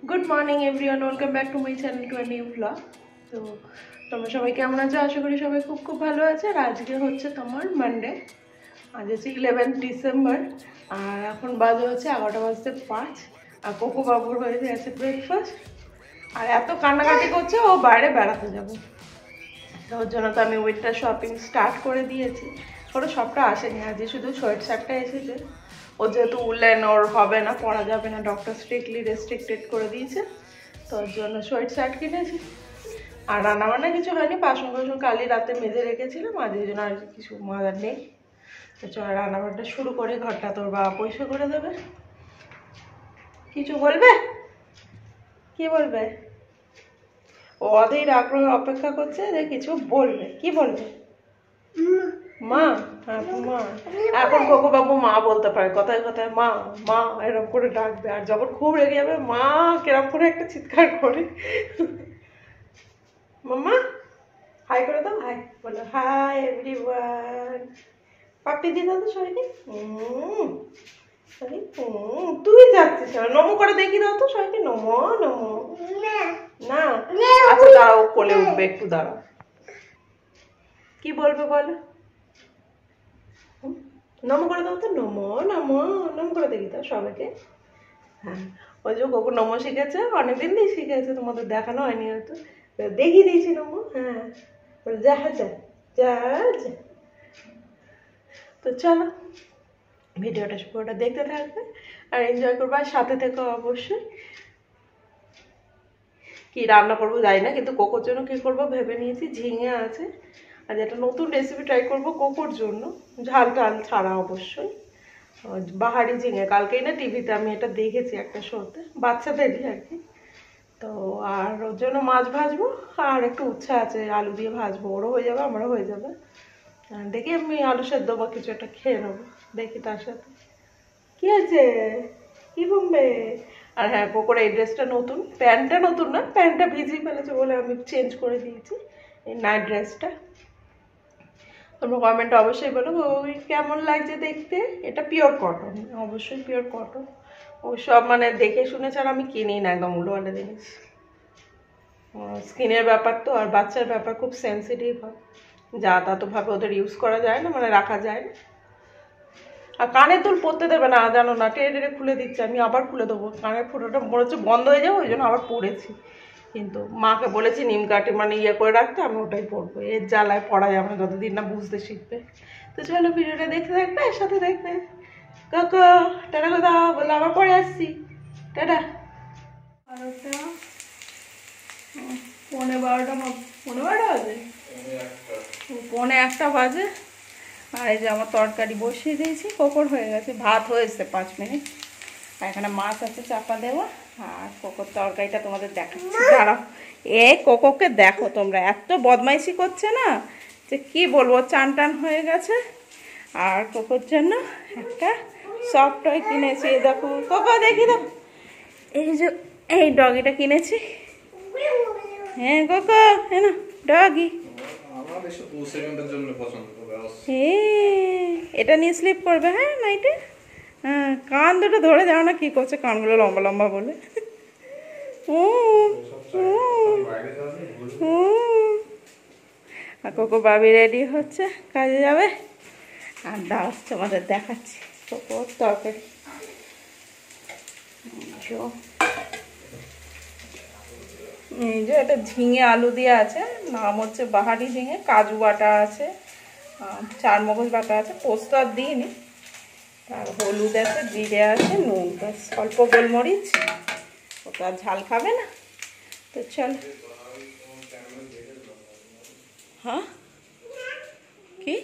Good morning everyone, welcome back to my channel to a new blog. তো তোমরা সবাই কেমন আছো? আশা করি সবাই খুব খুব ভালো আছে। আর আজকে হচ্ছে তোমার মানডে, আজ হচ্ছে 11 ডিসেম্বর, আর এখন বাজে হচ্ছে 11:05। আর কোকো বাবুর হয়ে গেছে ব্রেকফাস্ট, আর এত কান্নাকাটি করছে ও বাইরে বেড়াতে যাবে। তো ওর জন্য তো আমি উইন্টার শপিং স্টার্ট করে দিয়েছি। ওটা সবটা আসেনি, আজকে শুধু সোয়েট শার্টটা এসেছে। ও যেহেতু উলেন ওর হবে না, পরা যাবে না, ডক্টর স্ট্রিক্টলি রেস্ট্রিক্টেড করে দিয়েছে। তো ওর জন্য সোয়েট শার্ট কিনেছি। আর রান্নাবান্না কিছু হয়নি, বাসন বাসন কালি রাতে মেজে রেখেছিলাম, আজ এই জন্য আর কিছু মাজার নেই। তো চল রান্নাবান্না শুরু করে, ঘরটা তোর বাবা পরিষ্কার করে দেবে। কিছু বলবে? কি বলবে? ও অধীর আগ্রহে অপেক্ষা করছে যে কিছু বলবে। কি বলবে? মা। হ্যাঁ মা। এখন কোকো বাবু মা বলতে পারে, কথায় কথায় মা মা এরকম করে ডাকবে। আর যখন খুব রেগে যাবে মা কিরকম করে একটা চিৎকার করে, মাম্মা হাই করে দাও, হাই বলো, হাই এভরিওয়ান। পাপ্পি দিয়ে দাও তো সবাইকে। তুই যাচ্ছিস না, নমো করে দেখি দাও তো সবাইকে, নমো নমো। না আচ্ছা দাঁড়াও, কোলে উঠবে, একটু দাঁড়াও। কি বলবে বলো? নমো করে দাও তো, নমো নমো নমো করে দেখি দাও সবাইকে। হ্যাঁ, ওই যে কখন নমো শিখেছে, অনেকদিন দিয়ে শিখেছে, তোমাদের দেখানো হয়নি হয়তো, দেখিয়ে দিয়েছি নমো। হ্যাঁ যা যা যা যা। তো চলো ভিডিওটা পুরোটা দেখতে থাকবে আর এনজয় করবো, আর সাথে থেকে অবশ্যই। কি রান্না করবো জানি না, কিন্তু কোকোর জন্য কি করবো ভেবে নিয়েছি। ঝিঙে আছে, আর একটা নতুন রেসিপি ট্রাই করবো কোকোর জন্য, ঝাল টাল ছাড়া অবশ্যই। বাহারি ঝিঙে, কালকেই না টিভিতে আমি এটা দেখেছি একটা শোতে, বাচ্চাদেরই আর কি। তো আর ওর জন্য মাছ ভাজবো, আর একটু উচ্ছে আছে আলু দিয়ে ভাজবো, ওরও হয়ে যাবে আমারও হয়ে যাবে। দেখি আমি আলু সেদ্ধ বা কিছু একটা খেয়ে নেবো, দেখি তার সাথে। কি আছে? কি বলবে? আর হ্যাঁ, কোকোর এই ড্রেসটা নতুন, প্যান্টটা নতুন না, প্যান্টটা ভিজিয়ে ফেলেছে বলে আমি চেঞ্জ করে দিয়েছি এই নাইট ড্রেসটা। তোমরা কমেন্টে অবশ্যই বলো ওই কেমন লাগছে দেখতে। এটা পিওর কটন, অবশ্যই পিওর কটন। ওই সব মানে দেখে শুনে ছাড়া আমি কিনি না একদম উল্টোপাল্টা জিনিস। স্কিনের ব্যাপার তো, আর বাচ্চার ব্যাপার খুব সেন্সিটিভ হয়, যা তা তো ভাবে ওদের ইউজ করা যায় না, মানে রাখা যায় না। আর কানের দুল পরতে দেবে না জানো না, টেনে টেনে খুলে দিচ্ছে, আমি আবার খুলে দেবো। কানের ফুটোটা মনে হচ্ছে বন্ধ হয়ে যাবে, ওই জন্য আবার পরেছি। কিন্তু মাকে বলেছি নিম কাঠে মানে ইয়ে করে রাখতে, আমি ওটাই পরবো। এর জ্বালায় পড়া যাবে না যতদিন না বুঝতে শিখবে। তো চলো ভিডিওটা দেখতে থাকবে, এর সাথে দেখবে। কাকা টাটা কথা বললো, আবার পরে আসছি, টাটা। 12:15 বাজে, 12:45 বাজে। আর এই যে আমার তরকারি বসিয়ে দিয়েছি, কোকোর হয়ে গেছে, ভাত হয়েছে 5 মিনিট। আর এখানে মাছ আছে চাপা দেওয়া, আর কোকোর তরকারিটা তোমাদের দেখাচ্ছি, দাঁড়াও। এ কোকোকে দেখো তোমরা, এত বদমাইশি করছে না যে কি বলবো। চান টান হয়ে গেছে, আর কোকোর জন্য একটা সফট টয় কিনেছি। এই দেখো কোকো, দেখি দাও, এই যে এই ডগিটা কিনেছি। হ্যাঁ কোকো, হ্যাঁ না ডগি, এটা নিয়ে স্লিপ করবে। হ্যাঁ নাইটে। হ্যাঁ কান দুটো ধরে যাও না, কি করছে কানগুলো লম্বা লম্বা বলে। আর কোকো বাবি রেডি হচ্ছে, কাজে যাবে। আর দাস তোমাদের দেখাচ্ছি কোকোর তরকারি। এই যে এটা ঝিঙে আলু দিয়ে আছে, নাম হচ্ছে বাহারি ঝিঙে, কাজু বাটা আছে, চারমগজ বাটা আছে, পোস্ত আর দিইনি। আর হলুদ আছে, জিরে আছে, নুন, অল্প গোলমরিচ, ওটা ঝাল খাবে না। তো চল। হ্যাঁ কি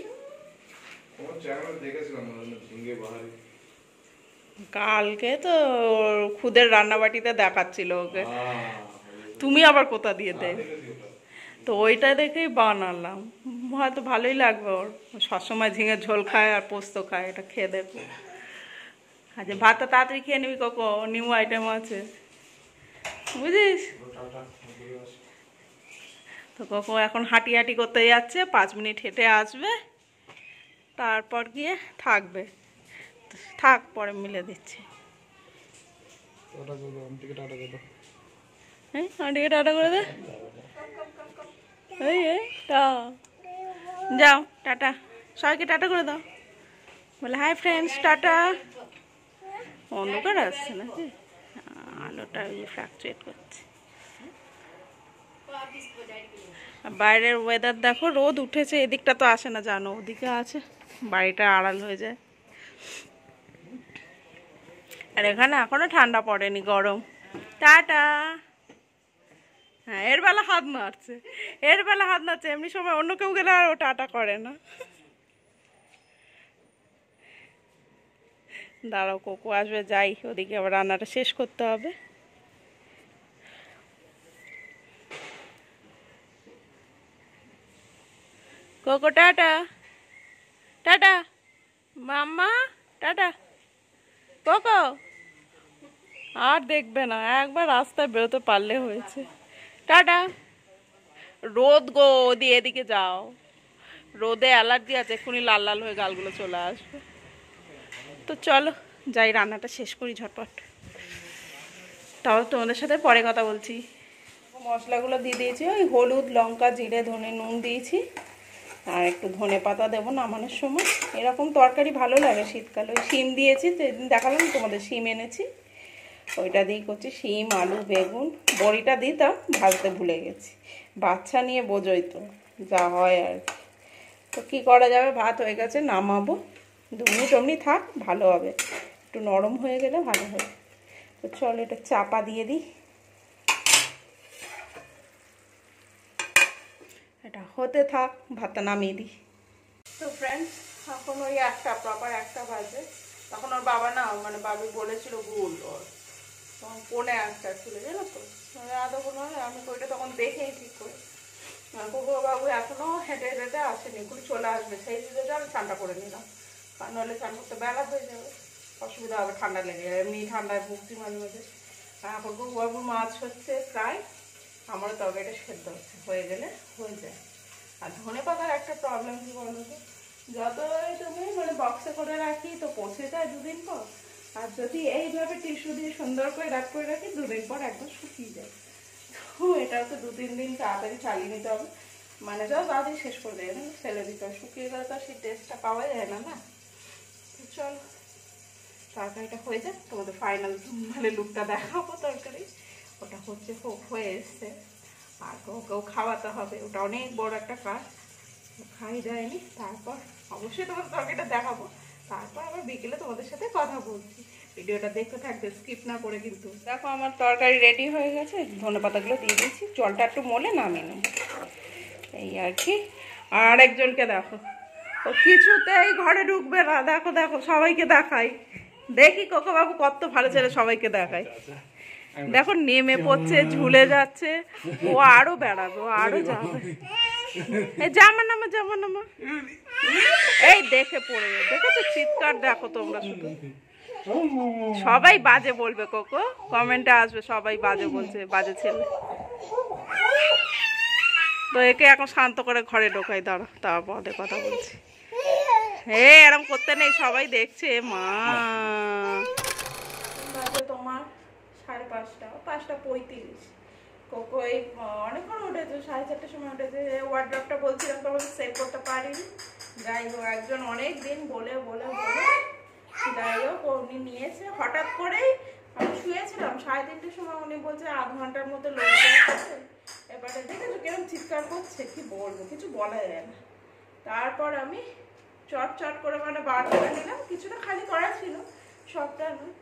কালকে তো খুদের রান্নাবাটিতে দেখাচ্ছিল ওকে, তুমি আবার কোথা দিয়ে দেয়, তো ওইটা দেখেই বানালাম, হয়তো ভালোই লাগবে ওর। সবসময় ঝিঙের ঝোল খায় আর পোস্ত খায়, এটা খেয়ে দেখবো। আচ্ছা ভাতটা তাড়াতাড়ি খেয়ে নিবি কোকো, নিউ আইটেম আছে বুঝিস। তো কোকো এখন হাঁটি হাঁটি করতে যাচ্ছে, 5 মিনিট হেঁটে আসবে, তারপর গিয়ে থাকবে। থাক, পরে মিলে দিচ্ছি। আন্টিকে টাটা করে দে। এই যাও টাটা, সবাইকে টাটা করে দাও, বলে হাই ফ্রেন্ডস টাটা। অন্ধকার আসছে নাকি, আলোটা ফ্ল্যাকচুয়েট করছে। বাইরের ওয়েদার দেখো, রোদ উঠেছে, এদিকটা তো আসে না জানো, ওদিকে আছে, বাড়িটা আড়াল হয়ে যায়। আর এখানে এখনো ঠান্ডা পড়েনি, গরম। টাটা। হ্যাঁ, এর বেলা হাত নাড়ছে, এমনি সময় অন্য কেউ গেলে আর ও টাটা করে না। দাঁড়াও, কোকো আসবে, যাই ওদিকে, আবার রান্নাটা শেষ করতে হবে। কোকো টাটা, টাটা মাম্মা, টাটা। কোকো আর দেখবে না, একবার রাস্তায় বেরোতে পারলে হয়েছে। টাটা। রোদ গো, এদিকে যাও, রোদে অ্যালার্জি আছে, এক্ষুনি লাল লাল হয়ে গালগুলো চলে আসবে। তো চলো যাই, রান্নাটা শেষ করি ঝটপট, তাহলে তোমাদের সাথে পরে কথা বলছি। মশলাগুলো দিয়ে দিয়েছি, ওই হলুদ, লঙ্কা, জিরে, ধনে, নুন দিয়েছি, আর একটু ধনে পাতা দেবো নামানোর সময়। এরকম তরকারি ভালো লাগে শীতকালে। ওই শিম দিয়েছি, সেদিন দেখালাম তোমাদের, শিম এনেছি, ওইটা দিয়ে করছি। শিম, আলু, বেগুন, বড়িটা দিতাম, ভাজতে ভুলে গেছি। বাচ্চা নিয়ে বোঝোই তো যা হয় আর কি। তো কী করা যাবে, ভাত হয়ে গেছে, নামাবো। 2 মিনিট অমনি থাক, ভালো হবে, একটু নরম হয়ে গেলে ভালো হবে। তো চলো এটা চাপা দিয়ে দিই, এটা হতে থাক, ভাতটা নামিয়ে দিই। তো ফ্রেন্ডস, এখন ওই প্রপার 1টা বাজে। তখন ওর বাবা না, মানে বাবু বলেছিল ভুল, ওর তখন 1:45 ছিল, জানো তো, আধা কোনো হয়। আমি তো ওইটা তখন দেখেই ঠিক করে, কোকো বাবু এখনো হেঁটে হেঁটে আসেনি, এগুলো চলে আসবে, সেই দিকে আমি ঠান্ডা করে নিলাম, কারণ নাহলে চান করতে বেলা হয়ে যাবে, অসুবিধা হবে, ঠান্ডা লেগে যাবে, এমনি ঠান্ডায় ভুগছি মাঝে মাঝে। এখন কোকো বাবুর মাছ হচ্ছে প্রায়, আমারও তরকারিটা সেদ্ধ হচ্ছে, হয়ে গেলে হয়ে যায়। আর ধনে পাতার একটা প্রবলেম কি বলো তো, যতই তুমি মানে বক্সে করে রাখি তো পচে যায় 2 দিন পর, আর যদি এইভাবে টিস্যু দিয়ে সুন্দর করে র্যাপ করে রাখি 2 দিন পর একদম শুকিয়ে যায়। তো এটাও তো 2-3 দিন তাড়াতাড়ি চালিয়ে নিতে হবে, মানে যাও তাড়াতাড়ি শেষ করে দেয় না, ফেলে দিতে হবে, শুকিয়ে গেলে তো সেই টেস্টটা পাওয়া যায় না। তো চলো তরকারিটা হয়ে যাক, তোমাদের ফাইনাল মানে লুকটা দেখাবো তরকারি। ওটা হচ্ছে হয়ে এসছে, আর ওকেও খাওয়াতে হবে, ওটা অনেক বড় একটা কাজ, খাই যায়নি। তারপর অবশ্যই তোমাদের তরকারিটা দেখাবো, তারপর আবার বিকেলে তোমাদের সাথে কথা বলছি। ভিডিওটা দেখতে থাকবে, স্কিপ না করে। কিন্তু দেখো আমার তরকারি রেডি হয়ে গেছে, ধনে পাতাগুলো দিয়ে দিয়েছি, জলটা একটু মলে নামিয়ে নেব, এই আর কি। আর একজনকে দেখো, ও কিছুতেই ঘরে ঢুকবে না, দেখো দেখো, সবাইকে দেখাই, দেখি কোকো বাবু কত ভালো ছেলে, সবাইকে দেখাই। দেখো নেমে পড়ছে, ঝুলে যাচ্ছে, ও আরো বেড়াবে, ও আরো যাবে। এই জামা নামা, জামা নামা, এই দেখে পড়ে, দেখেছো চিৎকার, দেখো তোমরা শুধু, সবাই বাজে বলবে, কোকো কমেন্টে আসবে, সবাই বাজে বলছে, বাজে ছেলে। তো একে এখন শান্ত করে ঘরে ঢোকাই, দাঁড়া, তারপরে কথা বলছি। হে এরম করতে নেই, সবাই দেখছে মা। তোমার 5:30, 5:35। কোকো এই অনেকক্ষণ উঠেছে, 4:30টার সময় উঠেছে। ওয়ার্ড্রপটা বলছিলাম তোমাকে সেট করতে পারিনি, যাই হোক একজন অনেক দিন বলে বলে বলে যাই হোক উনি নিয়েছে হঠাৎ করেই। আমি শুয়েছিলাম 3:30টার সময়, উনি বলছে আধ ঘন্টার মতো লোক আছে। এবারে দেখেছো কিরকম চিৎকার করছে, কি বলবো, কিছু বলা যায় না। তারপর আমি চট চট করে মানে বার করে নিলাম, কিছুটা খালি করা ছিল, সবটা নয়।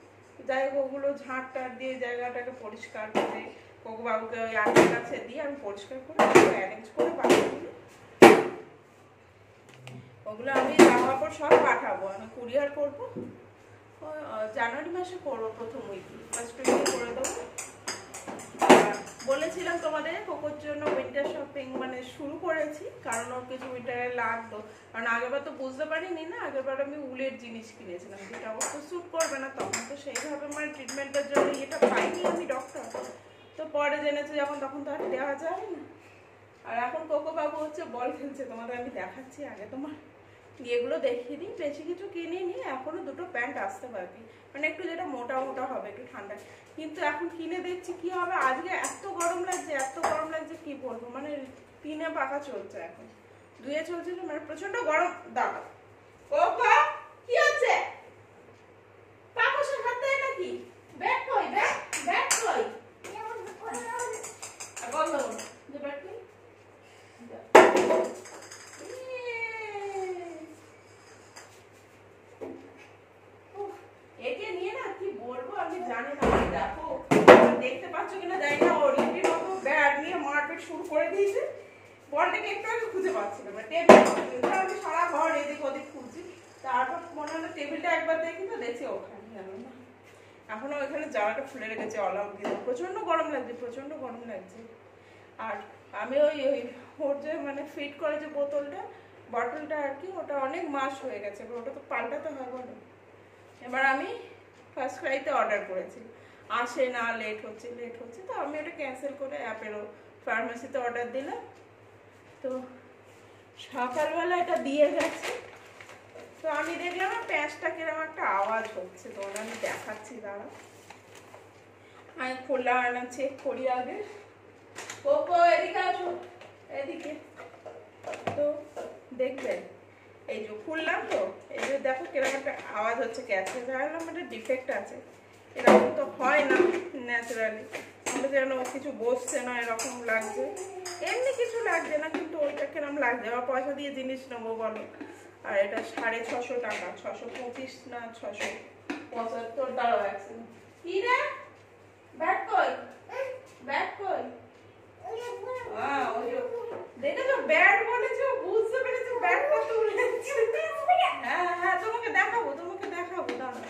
যাই হোক ওগুলো ঝাঁট টাট দিয়ে জায়গাটাকে পরিষ্কার করে কোকো বাবুকে ওই আন্টির কাছে দিয়ে আমি পরিষ্কার করে অ্যারেঞ্জ করে পাঠিয়ে দিই। ওগুলো আমি যাওয়ার পর সব পাঠাবো, আমি কুরিয়ার করবো, জানুয়ারি মাসে করবো, প্রথম উইকে ফার্স্ট উইকে করে দেবো। বলেছিলাম তোমাদের কোকোর জন্য উইন্টার শপিং মানে শুরু করেছি, কারণ ওর কিছু উইন্টারে লাগতো, কারণ আগেরবার তো বুঝতে পারিনি না, আগেরবার আমি উলের জিনিস কিনেছিলাম, যেটা অবশ্য স্যুট করবে না, তখন তো সেইভাবে মানে ট্রিটমেন্টের জন্য এটা পাইনি আমি ডক্টর, তো পরে জেনেছি যখন, তখন তো আর দেওয়া যায় না। আর এখন কোকো বাবু হচ্ছে বল খেলছে, তোমাদের আমি দেখাচ্ছি, আগে তোমার এগুলো দেখিয়ে দিই, বেশি কিছু কিনিনি, এখনো দুটো প্যান্ট আসতে বাকি, মানে একটু যেটা মোটা মোটা হবে একটু ঠান্ডা। কিন্তু এখন কিনে দেখছি কি হবে, আজকে এত গরম লাগছে কি বলবো, মানে 3-এ পাকা চলছে, এখন 2-এ চলছে, মানে প্রচন্ড গরম। দাঁড়া কি হচ্ছে, পাপোশের হাত দেয় নাকি? ব্যাগ কই, ব্যাগ কই, বন্ধ যে ব্যাগ কই। একে নিয়ে না কি বলবো আমি জানি না। দেখো দেখতে পাচ্ছ কিনা জানি না, ওর লিপির মতো ব্যাগ নিয়ে মারপিট শুরু করে দিয়েছে। বলটাকে একটু আগে খুঁজে পাচ্ছিলাম না, টেবিল আমি সারা ঘর এদিক ওদিক খুঁজছি, তারপর মনে হলো টেবিলটা একবার দেখি তো দেখছি ওখানে, জানো না এখনো ওইখানে জামাটা খুলে রেখেছে অলাউট দিয়ে। প্রচন্ড গরম লাগছে। আর আমি ওই ওর যে মানে ফিট করে যে বটলটা আর কি, ওটা অনেক মাস হয়ে গেছে, ওটা তো পাল্টাতে হয় বলো। এবার আমি ফার্স্ট ক্রাইতে অর্ডার করেছি, আসে না, লেট হচ্ছে, তো আমি এটা ক্যান্সেল করে অ্যাপেরও ফার্মেসিতে অর্ডার দিলাম। তো সকালবেলা এটা দিয়ে গেছে, তো আমি দেখলাম প্যাঁচটা কিরকম একটা আওয়াজ হচ্ছে, তো আমি দেখাচ্ছি, দাঁড়া আমি খুললাম, না চেক করি আগে। এদিকে আসো, এদিকে। তো দেখবেন এই যে খুললাম, তো এই যে দেখো কিরকম একটা আওয়াজ হচ্ছে, ক্যাচে জানলাম একটা ডিফেক্ট আছে। এরকম তো হয় না ন্যাচারালি, আমরা যেন কিছু বসছে না এরকম লাগছে, এমনি কিছু লাগছে না, কিন্তু ওইটা কিরকম লাগছে। আবার পয়সা দিয়ে জিনিস নেবো বলো, আর এটা 650 টাকা, 625 না 675। দাঁড়াও একসাথে, কি রে ব্যাগ কই, দেখেছো ব্যাগ বলেছে, বুঝতে পেরেছো ব্যাগটা তুলেছি। হ্যাঁ তোমাকে দেখাবো, দাঁড়াও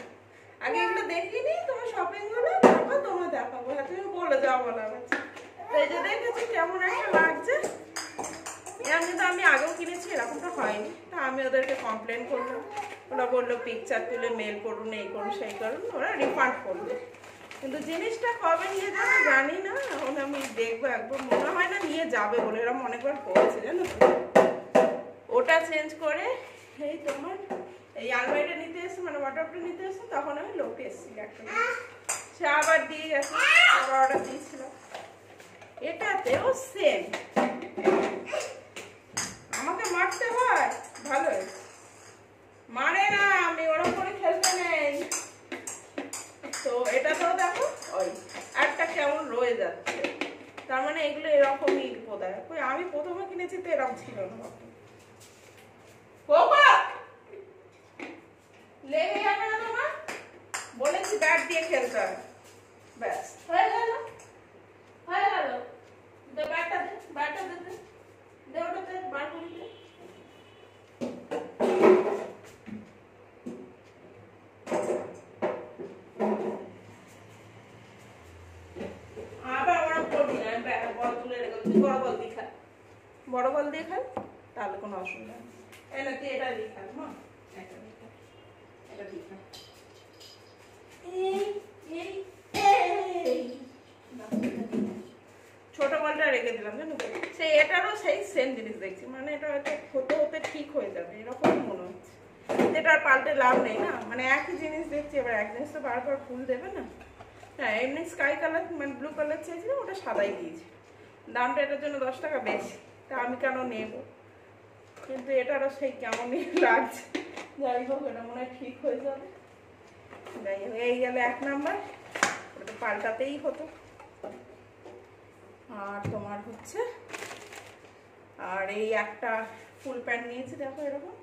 আগে এগুলো দেখিনি তোমার শপিং গুলো, তারপর তোমার দেখাবো। হ্যাঁ তুমি বলে যাও, বলা হচ্ছে। এই যে দেখেছি কেমন একটা লাগছে, এমনি তো আমি আগেও কিনেছি, এরকমটা হয়নি। তা আমি ওদেরকে কমপ্লেন করলাম, ওরা বললো পিকচার তুলে মেল করুন, এই করুন সেই করুন, ওরা রিফান্ড করলো। কিন্তু জিনিসটা কবে নিয়ে যাবে জানি না, এখন আমি দেখবো একবার, মনে হয় না নিয়ে যাবে বলে, এরকম অনেকবার করেছে জানো তো। ওটা চেঞ্জ করে এই তোমার এই আলমারিটা নিতে এসছে, মানে ওয়াটারটা নিতে এসছে, তখন আমি লোককে এসেছি একটা, সে আবার দিয়ে গেছে, আবার অর্ডার দিয়েছিল। এটাতেও সেম, আমাকে মারতে হয়, ভালো মারে না, আমি ওরকম করে খেলতে নেই। তো এটাতেও দেখো ওই একটা কেমন রয়ে যাচ্ছে, তার মানে এগুলো এরকমই বোধহয়। আমি প্রথমে কিনেছি তো এরকম ছিল না, লেগে যাবে না তোমার, বলেছি ব্যাট দিয়ে খেলতে হবে, ব্যাস হয়ে গেল। ব্যাটটা দে ওটাতে বার করে দে। আবার ওরা করবি না, বল তুলে রেখে বড় বল দিয়ে খাই, তাহলে কোনো অসুবিধা নেই। এনে তুই এটা দিয়ে খাই, মা এটা দিয়ে খাই। ছোট বলটা রেখে দিলাম জানো, সেই এটারও সেই সেম জিনিস দেখছি, মানে এটা হয়তো হতে ঠিক হয়ে যাবে এরকমই মনে হচ্ছে, যেটা আর পাল্টে লাভ নেই না, মানে একই জিনিস দেখছি, এবার এক জিনিস তো বারবার ফুল দেবে না। হ্যাঁ এমনি স্কাই কালার মানে ব্লু কালার চেয়েছিলাম, ওটা সাদাই দিয়েছি, দামটা এটার জন্য 10 টাকা বেশি, তা আমি কেন নেব, কিন্তু এটারও সেই কেমনই লাগছে। যাই হোক এটা মনে হয় ঠিক হয়ে যাবে। যাই হোক এই গেলে 1 নাম্বার, ওটা পাল্টাতেই হতো। আর তোমার হচ্ছে আর এই একটা ফুল প্যান্ট নিয়েছি, দেখো এরকম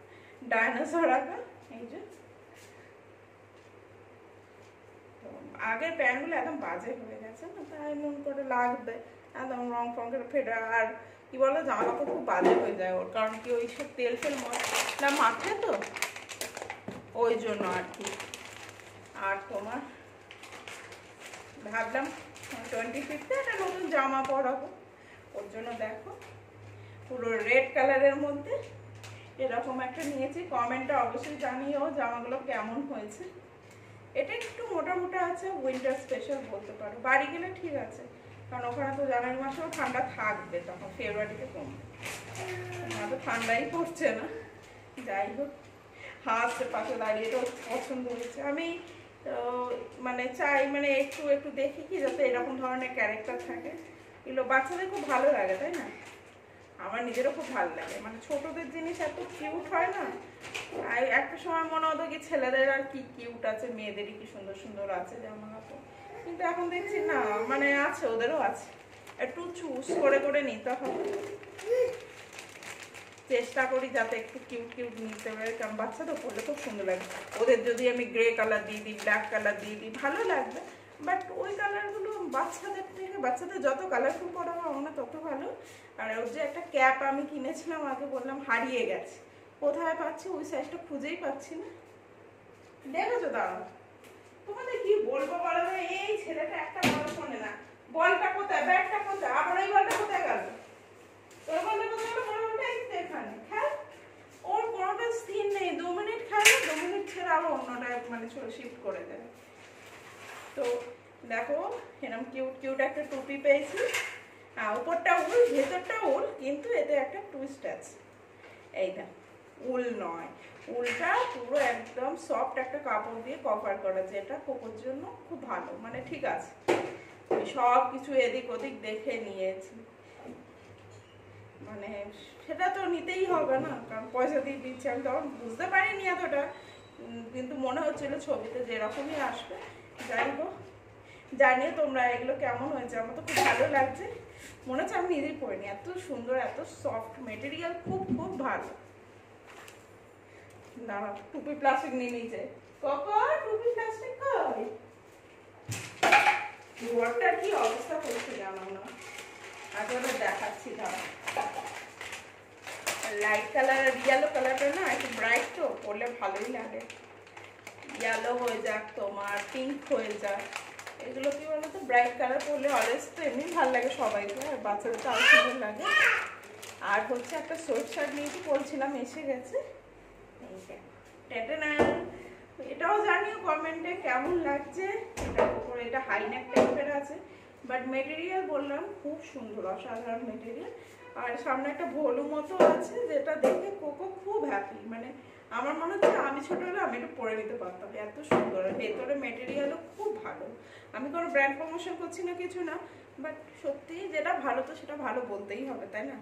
ডাইনোসর আঁকা, এই যে আগের প্যান্টগুলো একদম বাজে হয়ে গেছে না, তাই মন করে লাগবে একদম রং ফং করে ফেটা। আর কি বলো জামা কাপড় খুব বাজে হয়ে যায় ওর, কারণ কি ওই সব তেল না মাখে তো ওই জন্য আর কি। আর তোমার ভাবলাম 25-এ একটা নতুন জামা পরাবো, ওর জন্য দেখো পুরো রেড কালারের মধ্যে এরকম একটা নিয়েছি। কমেন্টটা অবশ্যই জানিও জামাগুলো কেমন হয়েছে। এটা একটু মোটা মোটা আছে, উইন্টার স্পেশাল বলতে পারো। বাড়ি গেলে ঠিক আছে, কারণ ওখানে তো জানুয়ারি মাসেও ঠান্ডা থাকবে, তখন ফেব্রুয়ারিতে কমবে, তো ঠান্ডাই পড়ছে না। যাই হোক, হাসছে পাশে দাঁড়িয়ে, এটাও পছন্দ হয়েছে। আমি মানে চাই মানে একটু একটু দেখি কি যাতে এরকম ধরনের ক্যারেক্টার থাকে, এগুলো বাচ্চাদের খুব ভালো লাগে, তাই না? আমার নিজেরও খুব ভালো লাগে, মানে ছোটদের জিনিস এত কিউট হয় না। আর একটা সময় মনে হতো কি ছেলেদের আর কি কিউট আছে, মেয়েদেরই কি সুন্দর সুন্দর আছে জামা কাপড়, কিন্তু এখন দেখছি না, মানে আছে, ওদেরও আছে, একটু চুজ করে করে নিতে হবে। চেষ্টা করি যাতে একটু কিউট কিউট নিতে পারে, কারণ বাচ্চা তো পরলে খুব সুন্দর লাগে। ওদের যদি আমি গ্রে কালার দিয়ে দিই, ব্ল্যাক কালার দিয়ে দিই, ভালো লাগবে, বাট ওই কালারগুলো বাচ্চাদের থেকে, বাচ্চাদের যত কালারফুল পরা হয় না তত ভালো। আর ওর যে একটা ক্যাপ আমি কিনেছিলাম আগে, বললাম হারিয়ে গেছে, কোথায় পাচ্ছি, ওই সাইজটা খুঁজেই পাচ্ছি না। দেখেছো? দাঁড়াও, তোমাদের কি বলবো বলো, এই ছেলেটা একটা কথা শোনে না। বলটা কোথায়, ব্যাগটা কোথায়, আবার এই বলটা কোথায় গেল? তোর বলটা কোথায় গেল? বলটা এখানে খেল, ওর কোনোটা স্থির নেই, 2 মিনিট খেলে 2 মিনিট ছেড়ে আবার অন্যটায় মানে শিফট করে দেয়। তো দেখো এরকম কিউট কিউট একটা টুপি পেয়েছি, উপরটা উল ভেতরটা উল, কিন্তু এতে একটা টুইস্ট আছে। এইটা উল নয়, উলটা পুরো একদম সফট একটা কাপড় দিয়ে কভার করা, যেটা কোকোর জন্য খুব ভালো, মানে ঠিক আছে। সব কিছু এদিক ওদিক দেখে নিয়েছি, মানে সেটা তো নিতেই হবে না, কারণ পয়সা দিয়ে দিচ্ছি। আমি তখন বুঝতে পারিনি এতটা, কিন্তু মনে হচ্ছিল ছবিতে যেরকমই আসবে। যাই হোক, জানিয়ে তোমরা এগুলো কেমন হয়েছে, আমার তো খুব ভালো লাগছে, মনে হচ্ছে আমি নিজেই পরিনি, এত সুন্দর, এত সফট মেটেরিয়াল, খুব খুব ভালো। দাঁড়া, টুপি প্লাস্টিক নিয়ে নিয়েছে, টুপি প্লাস্টিক কই, ঘরটার কি অবস্থা করছে জানো না, আগে দেখাচ্ছি। দাঁড়া, লাইট কালার আর ইয়েলো কালারটা না একটু ব্রাইট, তো পরলে ভালোই লাগে। ইয়েলো হয়ে যাক, তোমার পিঙ্ক হয়ে যাক, এগুলো কি বলতো, ব্রাইট কালার পরলে অলওয়েজ তো এমনি ভালো লাগে সবাইকে, আর বাচ্চাদের তো আরো সুন্দর লাগে। আর হচ্ছে একটা সোয়েট শার্ট নিয়েছি, পরছিলাম, এসে গেছে। এটাও জানিও কমেন্টে কেমন লাগছে। এটা হাইনেক টাইপের আছে, বাট মেটেরিয়াল বললাম খুব সুন্দর, অসাধারণ মেটেরিয়াল। আর সামনে একটা ভলু মতো আছে, যেটা দেখে কোকো খুব হ্যাপি, মানে আমার মনে হচ্ছে আমি ছোট হলে আমি এটা পরে নিতে পারতাম, এত সুন্দর। ভেতরে মেটেরিয়ালও খুব ভালো। আমি কোনো ব্র্যান্ড প্রমোশন করছি না, কিছু না, বাট সত্যি যেটা ভালো তো সেটা ভালো বলতেই হবে, তাই না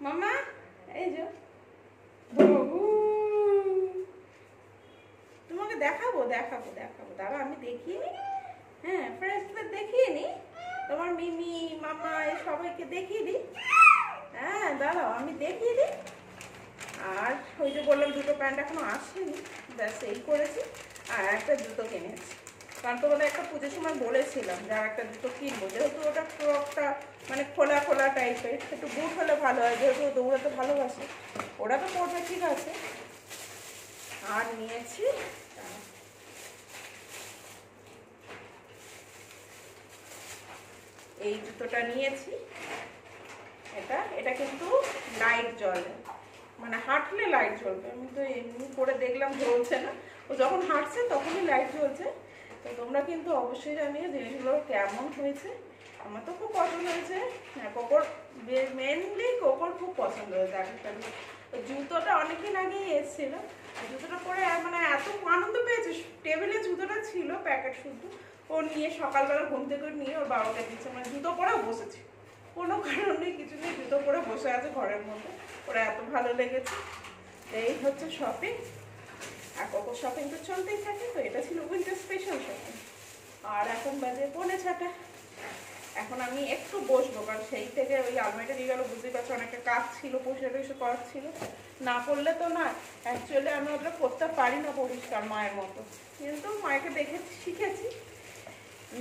মামা? এই যে তোমাকে দেখাবো দেখাবো দেখাবো, দাঁড়া আমি দেখিয়ে নি, হ্যাঁ ফ্রেন্ডসদের দেখিয়ে নি, তোমার মিমি মামা এই সবাইকে দেখিয়ে দিই। হ্যাঁ দাঁড়াও আমি দেখিয়ে দিই। আর ওই যে বললাম দুটো প্যান্ট এখনো আসেনি, ব্যাস এই করেছি। আর একটা জুতো কিনেছি, কারণ তোমাদের একটা পুজোর সময় বলেছিলাম যে আর একটা জুতো কিনবো, যেহেতু ওটা ফ্রকটা মানে খোলা খোলা টাইপের, একটু বুট হলে ভালো হয়, যেহেতু দৌড়াতে ভালোবাসে, ওরা তো পড়বে ঠিক আছে। আর নিয়েছি এই জুতোটা নিয়েছি, এটা কিন্তু লাইট জ্বলে, মানে হাঁটলে লাইট জ্বলবে। আমি তো এমনি করে দেখলাম জ্বলছে না, ও যখন হাঁটছে তখনই লাইট জ্বলছে। তো তোমরা কিন্তু অবশ্যই জানিয়ে জিনিসগুলো কেমন হয়েছে। আমার তো খুব পছন্দ হয়েছে, হ্যাঁ কোকোর মেনলি কোকোর খুব পছন্দ হয়েছে। একটা জুতোটা অনেকদিন আগেই এসেছিল, জুতোটা পরে মানে এত আনন্দ পেয়েছে, টেবিলে জুতোটা ছিল প্যাকেট শুদ্ধ, ও নিয়ে সকালবেলা ঘুম থেকে নিয়ে ওর বাবাকে দিচ্ছে, মানে জুতো পরেও বসেছে, কোনো কারণ নেই কিছু নেই, জুতো পরে বসে আছে ঘরের মধ্যে, ওরা এত ভালো লেগেছে। এই হচ্ছে শপিং, আর কোকো শপিং তো চলতেই থাকে। তো এটা ছিল উইন্টার স্পেশাল শপিং। আর এখন বাজে 6:45, এখন আমি একটু বসবো, কারণ সেই থেকে ওই আলমারিটা দিয়ে গেলো, বুঝতেই পারছো অনেকটা কাজ ছিল, পরিষ্কার টরিষ্কার করার ছিল, না করলে তো না। অ্যাকচুয়ালি আমি ওটা করতে পারি না পরিষ্কার মায়ের মতো, কিন্তু মাকে দেখে শিখেছি,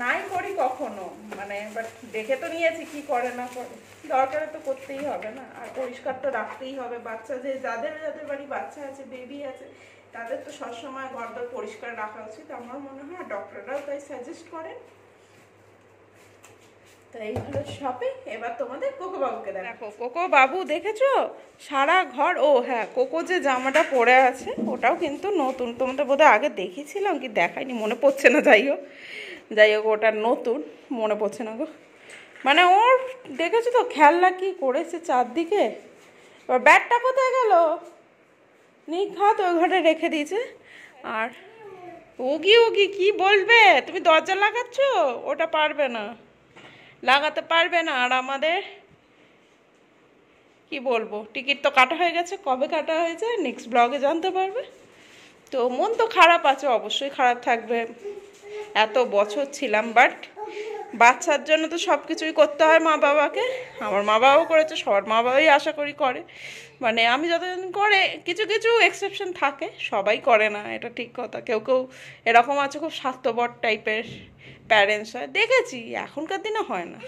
নাই করি কখনো, মানে বাট দেখে তো নিয়েছি কি করে না করে, দরকারে তো করতেই হবে না। আর পরিষ্কার তো রাখতেই হবে, বাচ্চা যে যাদের যাদের বাড়ি বাচ্চা আছে, বেবি আছে, তাদের তো সবসময় ঘরদোর পরিষ্কার রাখা উচিত আমার মনে হয়, ডক্টররাও তাই সাজেস্ট করেন। তো এই হলো শপিং। এবার তোমাদের কোকো বাবুকে দেখো। কোকো বাবু দেখেছো সারা ঘর, ও হ্যাঁ কোকো যে জামাটা পরে আছে ওটাও কিন্তু নতুন, তোমাদের বোধহয় আগে দেখিয়েছিলাম কি দেখাইনি মনে পড়ছে না, যাই হোক ওটা নতুন, মনে পড়ছে না গো। মানে ওর দেখেছো তো খেলনা কি করেছে চারদিকে। এবার ব্যাটটা কোথায় গেল? নেই খা তো ওই ঘরে রেখে দিয়েছে। আর ওগি ওগি কি বলবে, তুমি দরজা লাগাচ্ছ, ওটা পারবে না, লাগাতে পারবে না। আর আমাদের কি বলবো, টিকিট তো কাটা হয়ে গেছে, কবে কাটা হয়েছে নেক্সট ব্লগে জানতে পারবে। তো মন তো খারাপ আছে, অবশ্যই খারাপ থাকবে, এত বছর ছিলাম, বাট বাচ্চার জন্য তো সব কিছুই করতে হয় মা বাবাকে। আমার মা বাবাও করেছে, সবার মা বাবাই আশা করি করে, মানে আমি যতদিন করে, কিছু কিছু এক্সেপশন থাকে, সবাই করে না, এটা ঠিক কথা। কেউ কেউ এরকম আছে খুব স্বার্থপর টাইপের প্যারেন্টস হয়, দেখেছি। এখনকার দিনে হয় না,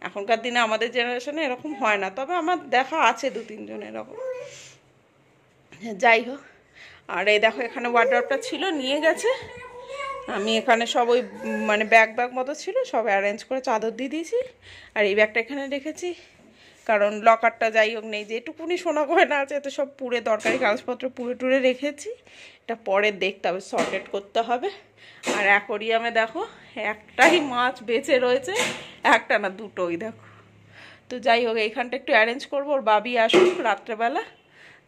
এখনকার দিনে আমাদের জেনারেশনে এরকম হয় না, তবে আমার দেখা আছে 2-3 জন এরকম। যাই হোক, আর এই দেখো এখানে ওয়ার্ডরোবটা ছিল, নিয়ে গেছে। আমি এখানে সব ওই মানে ব্যাগ মতো ছিল, সব অ্যারেঞ্জ করে চাদর দিয়ে দিয়েছি। আর এই ব্যাগটা এখানে রেখেছি, কারণ লকারটা যাই হোক নেই, যেটুকুনি সোনা গয়না আছে তো সব পুরে, দরকারি কাগজপত্র পুরে টুরে রেখেছি। এটা পরে দেখতে হবে, সর্টেড করতে হবে। আর অ্যাকোরিয়ামে দেখো একটাই মাছ বেঁচে রয়েছে, একটা না দুটোই দেখো। তো যাই হোক, এইখানটা একটু অ্যারেঞ্জ করবো, ওর বাবি আসুক রাত্রেবেলা,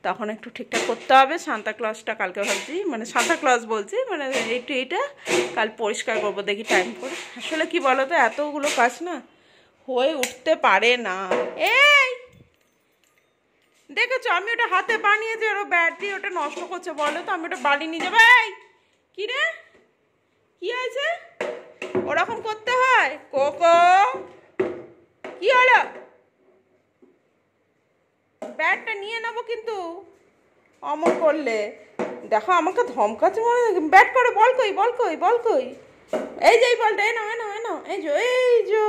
তখন একটু ঠিকঠাক করতে হবে। সান্তা ক্লজটা কালকে ভাবছি, মানে সান্তা ক্লজ বলছি, মানে এইটা কাল পরিষ্কার করবো, দেখি টাইম করে। আসলে কি বলো তো, এতগুলো কাজ না হয়ে উঠতে পারে না। এই দেখেছো, আমি ওটা হাতে বানিয়েছি, ওর ব্যাট দিয়ে ওটা নষ্ট করছে, বলো তো আমি ওটা বাড়ি নিয়ে যাবো। এই কি রে, কি হয়েছে, ওরকম করতে হয়? কোকো কি হলো, ব্যাটটা নিয়ে নেবো কিন্তু অমন করলে। দেখো আমাকে ধমকাচ্ছে মনে হয়, ব্যাট করো, বল কই বল কই বল কই, এই যে এই বলটা, এ নাও এ নাও এ নাও, এই যে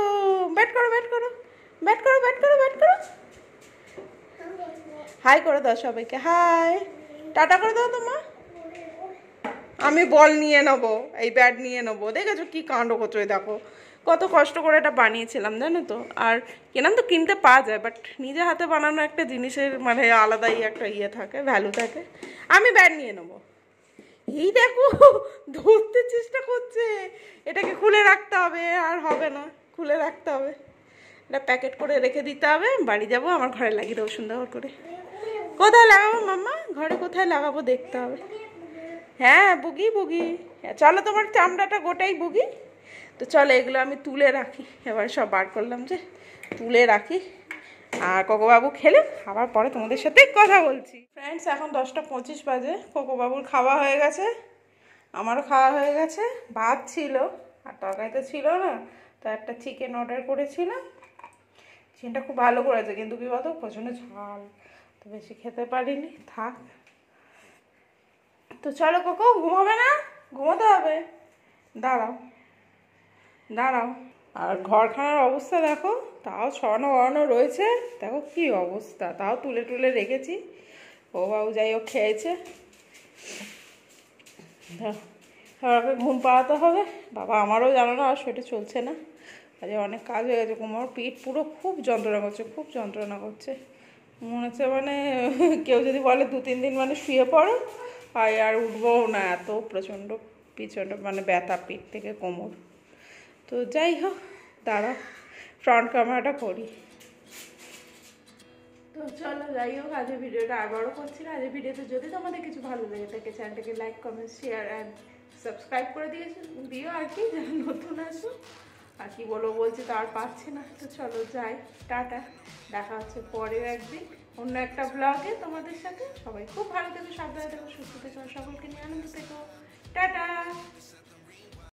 ব্যাট করো ব্যাট করো ব্যাট করো ব্যাট করো ব্যাট করো। হাই করে দাও সবাইকে, হাই টাটা করে দাও তোমা। আমি বল নিয়ে নেবো, এই ব্যাট নিয়ে নেবো, দেখেছো কি কাণ্ড করছো। দেখো কত কষ্ট করে এটা বানিয়েছিলাম জানো তো। আর কেনাম তো কিনতে পাওয়া যায়, বাট নিজে হাতে বানানো একটা জিনিসের মানে আলাদাই একটা ইয়ে থাকে, ভ্যালু থাকে। আমি ব্যাট নিয়ে নেবো। এই দেখো ধরতে চেষ্টা করছে, এটাকে খুলে রাখতে হবে, আর হবে না, খুলে রাখতে হবে, এটা প্যাকেট করে রেখে দিতে হবে। বাড়ি যাবো, আমার ঘরে লাগিয়ে দেবো সুন্দর করে। কোথায় লাগাবো মাম্মা, ঘরে কোথায় লাগাবো দেখতে হবে। হ্যাঁ বুগি বুগি, চলো তোমার চামড়াটা গোটাই বুগি। তো চলো এগুলো আমি তুলে রাখি, এবার সব বার করলাম যে তুলে রাখি। আর কোকোবাবু খেলে খাবার পরে তোমাদের সাথে কথা বলছি। ফ্রেন্ডস এখন 10টা 25 বাজে, কোকোবাবুর খাওয়া হয়ে গেছে, আমারও খাওয়া হয়ে গেছে। ভাত ছিল আর তরকারি তো ছিল না, তো একটা চিকেন অর্ডার করেছিলাম। চিকেনটা খুব ভালো করেছে, কিন্তু কি বলতো প্রচণ্ড ঝাল, তো বেশি খেতে পারিনি, থাক। তো চলো কোকো, ঘুমাবে না, ঘুমোতে হবে, দাঁড়াও দাঁড়াও। আর ঘরখানার অবস্থা দেখো, তাও ছড়ানো বড়ানো রয়েছে, দেখো কি অবস্থা, তাও তুলে টুলে রেখেছি। ও বাবু যাই হোক খেয়েছে, সবাইকে ঘুম পাড়াতে হবে। বাবা আমারও জানো না, আর শরীরটা চলছে না, আজ অনেক কাজ হয়ে গেছে, কোমর পিঠ পুরো খুব যন্ত্রণা করছে, খুব যন্ত্রণা করছে। মনে হচ্ছে মানে কেউ যদি বলে 2-3 দিন মানে শুয়ে পড়ো, আর উঠবো না, এত প্রচণ্ড পিছনটা মানে ব্যথা, পিঠ থেকে কোমর। তো যাই হোক, দাঁড়াও ফ্রন্ট ক্যামেরাটা করি। তো চলো যাই হোক, আজকের ভিডিওটা আবারও করছি না। আজকের ভিডিওতে যদি তোমাদের কিছু ভালো লেগে থাকে, চ্যানেলটাকে like comment share and subscribe করে দিও আর কি, যারা নতুন আসো। আর কি বলবো বলছি তো আর পাচ্ছি না। তো চলো যাই, টাটা, দেখা হচ্ছে পরের একদিন অন্য একটা ব্লগে তোমাদের সাথে। সবাই খুব ভালো থেকো, সাবধানে থেকো, সুস্থ থেকো, সকলকে নিয়ে আনন্দ থেকো, টাটা।